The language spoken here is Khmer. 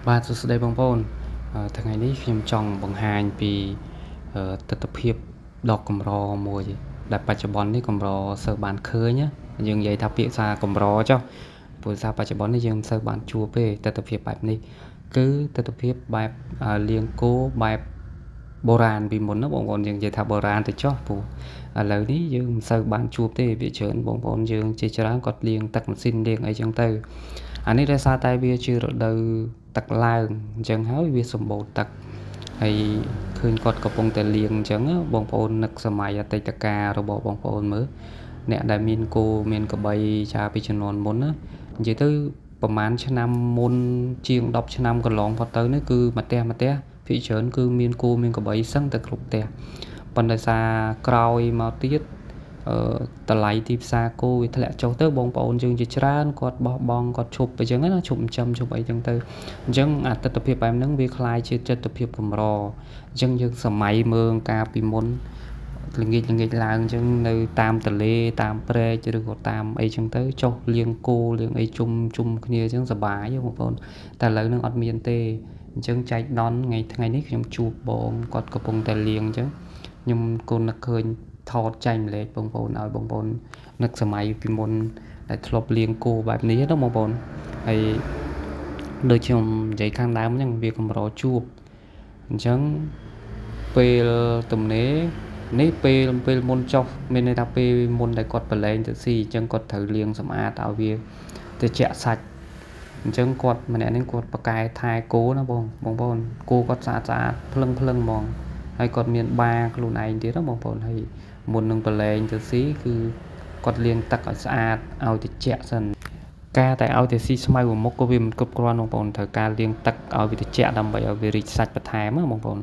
បាទសួស្តីបងប្អូនថ្ងៃនេះខ្ញុំចង់បង្ហាញពីទស្សនវិជ្ជាដ៏កម្រមួយដែលបច្ចុប្បន្ននេះកម្រសូវបានឃើញយើងនិយាយថាពាក្យថាកម្រចុះព្រោះថាបច្ចុប្បន្ននេះយើងមិនសូវបានជួបទេទស្សនវិជ្ជាបែបនេះគឺទស្សនវិជ្ជាបែបលៀងគោបែបបុរាណពីមុនណាបងប្អូនយើងនិយាយថាបុរាណទៅចុះព្រោះឥឡូវនេះយើងមិនសូវបានជួបទេវាច្រើនបងប្អូនយើងជាច្រើនគាត់លាងទឹកម៉ាស៊ីនលាងអីចឹងទៅអានេះដោយសារតែវាជារដូវទឹកឡើងអញ្ចឹងហើយវាសម្បូរទឹកហើយឃើញគាត់កំពុងតែលាងអញ្ចឹងបងប្អូននឹកសម័យអតីតកាលរបស់បងប្អូនមើលអ្នកដែលមានគោមានក្របីចាពីជំនាន់មុនណានិយាយទៅប្រហែលឆ្នាំមុនជាង10ឆ្នាំកន្លងផុតទៅនេះគឺម្ទះភាគច្រើនគឺមានគោមានក្របីសឹងតែគ្រប់ផ្ទះប៉ុន្តែសារក្រោយមកទៀតតម្លៃទីផ្សារគោវាធ្លាក់ចុះទៅបងប្អូនយើងជាច្រើនគាត់បោះបង់គាត់ឈប់អញ្ចឹងណាឈប់ចិញ្ចឹមឈប់អីចឹងទៅអញ្ចឹងអាទិដ្ឋភាពបែបហ្នឹងវាคล้ายជាទិដ្ឋភាពកម្រអញ្ចឹងយើងសម័យមើលកាលពីមុនល្ងាចឡើងអញ្ចឹងនៅតាមទន្លេតាមព្រែកឬក៏តាមអីចឹងទៅចុះលាងគោលាងអីជុំគ្នាអញ្ចឹងសប្បាយបងប្អូនតែឥឡូវហ្នឹងអត់មានទេអញ្ចឹងចែកដនថ្ងៃនេះខ្ញុំជួបបងគាត់កំពុងតែលាងអញ្ចឹងខ្ញុំក៏នឹកឃើញថតចែកម្លែកបងប្អូនឲ្យបងប្អូននឹកសម័យពីមុនដែលធ្លាប់លាងគោបែបនេះណាបងប្អូនហើយដូចខ្ញុំនិយាយខាងដើមអញ្ចឹងវាកម្រជួបអញ្ចឹងពេលទំនេរនេះពេលមុនចុះមានន័យថាពេលមុនដែលគាត់ប្រឡែងទៅស៊ីអញ្ចឹងគាត់ត្រូវលាងសម្អាតឲ្យវាត្រជាក់សាច់អញ្ចឹងគាត់ម្នាក់នេះគាត់ប្រកែថែគោណាបងប្អូនគោគាត់ស្អាតភ្លឹងហ្មងហើយគាត់មានបាខ្លួនឯងទៀតណាបងប្អូនហើយមុននឹងប្រឡែងទៅស៊ីគឺគាត់លាងទឹកឲ្យស្អាតឲ្យត្រជាក់សិនការតែឲ្យតែស៊ីស្មៅមួយមុខក៏វាមិនគ្រប់គ្រាន់បងប្អូនត្រូវការលាងទឹកឲ្យវាត្រជាក់ដើម្បីឲ្យវារីកសាច់បន្ថែមណាបងប្អូន